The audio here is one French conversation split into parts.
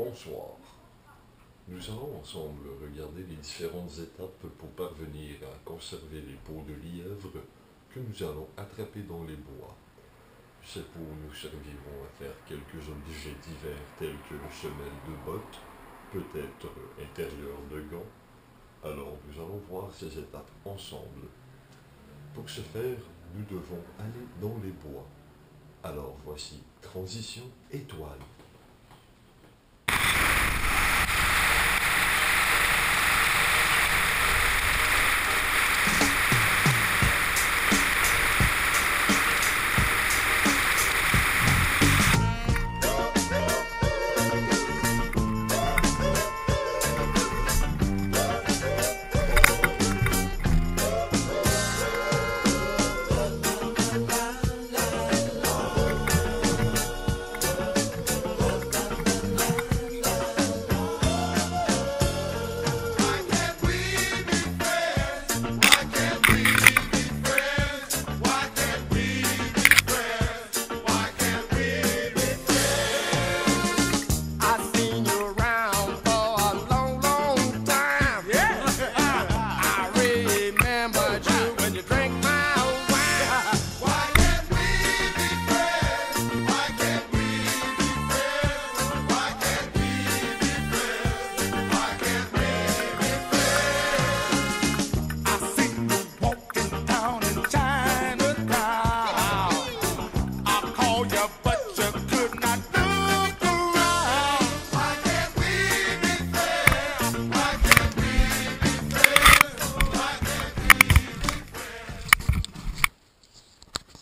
Bonsoir. Nous allons ensemble regarder les différentes étapes pour parvenir à conserver les peaux de lièvre que nous allons attraper dans les bois. Ces peaux nous serviront à faire quelques objets divers tels que le semelle de bottes, peut-être intérieur de gants. Alors nous allons voir ces étapes ensemble. Pour ce faire, nous devons aller dans les bois. Alors voici transition étoile.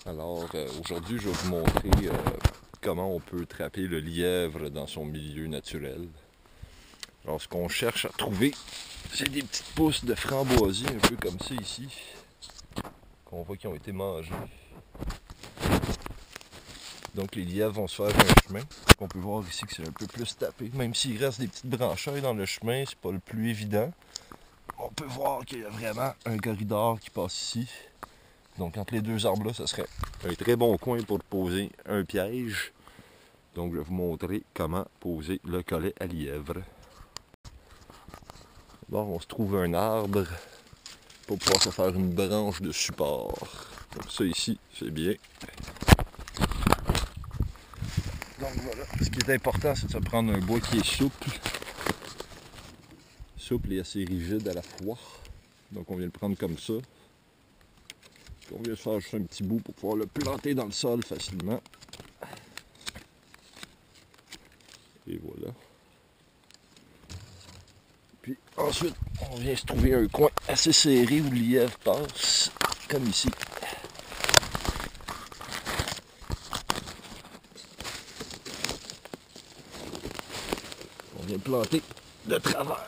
Alors aujourd'hui, je vais vous montrer comment on peut attraper le lièvre dans son milieu naturel. Alors ce qu'on cherche à trouver, c'est des petites pousses de framboisier, un peu comme ça ici, qu'on voit qui ont été mangées. Donc les lièvres vont se faire un chemin. On peut voir ici que c'est un peu plus tapé, même s'il reste des petites branchailles dans le chemin, c'est pas le plus évident. On peut voir qu'il y a vraiment un corridor qui passe ici. Donc entre les deux arbres là, ça serait un très bon coin pour poser un piège. Donc je vais vous montrer comment poser le collet à lièvre. Bon, on se trouve un arbre pour pouvoir se faire une branche de support. Comme ça ici, c'est bien. Donc voilà, ce qui est important, c'est de se prendre un bois qui est souple. Souple et assez rigide à la fois. Donc on vient le prendre comme ça. On vient faire juste un petit bout pour pouvoir le planter dans le sol facilement. Et voilà. Puis ensuite, on vient se trouver un coin assez serré où le lièvre passe, comme ici. On vient planter de travers.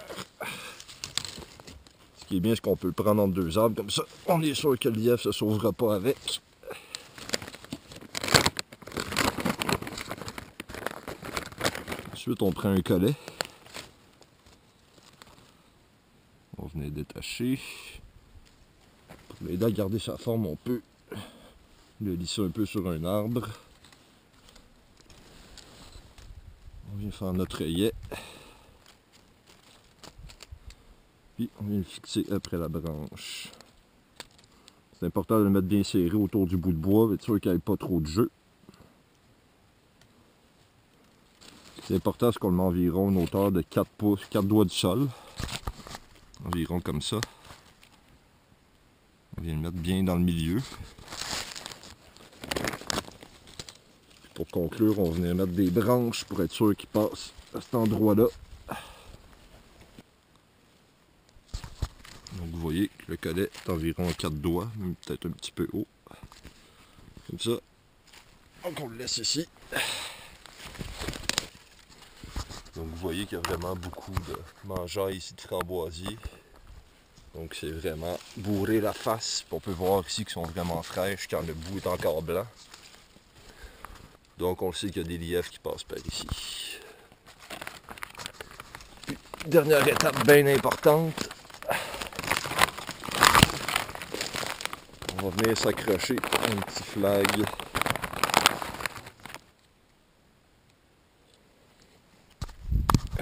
Ce qui est bien, c'est qu'on peut le prendre entre deux arbres, comme ça, on est sûr que le lièvre ne se sauvera pas avec. Ensuite, on prend un collet. On venait détacher. Pour l'aider à garder sa forme, on peut le lisser un peu sur un arbre. On vient faire notre œillet. Puis on vient le fixer après la branche. C'est important de le mettre bien serré autour du bout de bois, être sûr qu'il n'y ait pas trop de jeu. C'est important, c'est qu'on le met environ une hauteur de 4 pouces, 4 doigts du sol. Environ comme ça. On vient le mettre bien dans le milieu. Pour conclure, on venait mettre des branches pour être sûr qu'il passe à cet endroit-là. Donc vous voyez que le collet est environ à 4 doigts, même peut-être un petit peu haut. Comme ça. Donc on le laisse ici. Donc vous voyez qu'il y a vraiment beaucoup de mangeurs ici de framboisier. Donc c'est vraiment bourré la face. Puis on peut voir ici qu'ils sont vraiment fraîches quand le bout est encore blanc. Donc on sait qu'il y a des lièvres qui passent par ici. Puis, dernière étape bien importante. On va venir s'accrocher un petit flag.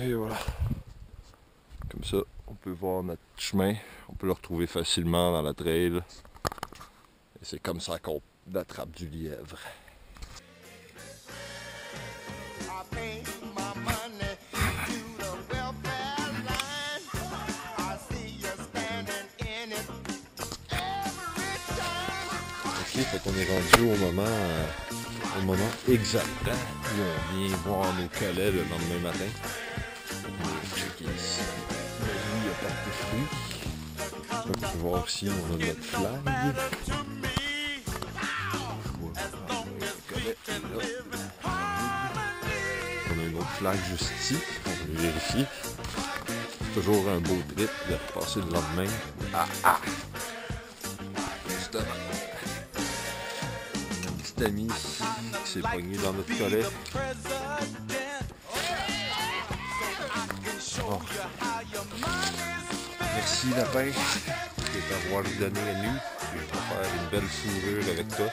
Et voilà. Comme ça, on peut voir notre chemin. On peut le retrouver facilement dans la trail. Et c'est comme ça qu'on attrape du lièvre. Ok, fait qu'on est rendu au moment exact où on vient voir nos collets le lendemain matin. On va checker ici. Lui, il a porté fruit. On peut voir aussi, on a notre flag. On a une autre flag juste ici. On va vérifier. Toujours un beau trip de passer le lendemain. Justement. Un petit ami qui s'est pogné dans notre collet. Bon. Merci la pêche de t'avoir donné à nous. Je vais faire une belle fourrure avec toi.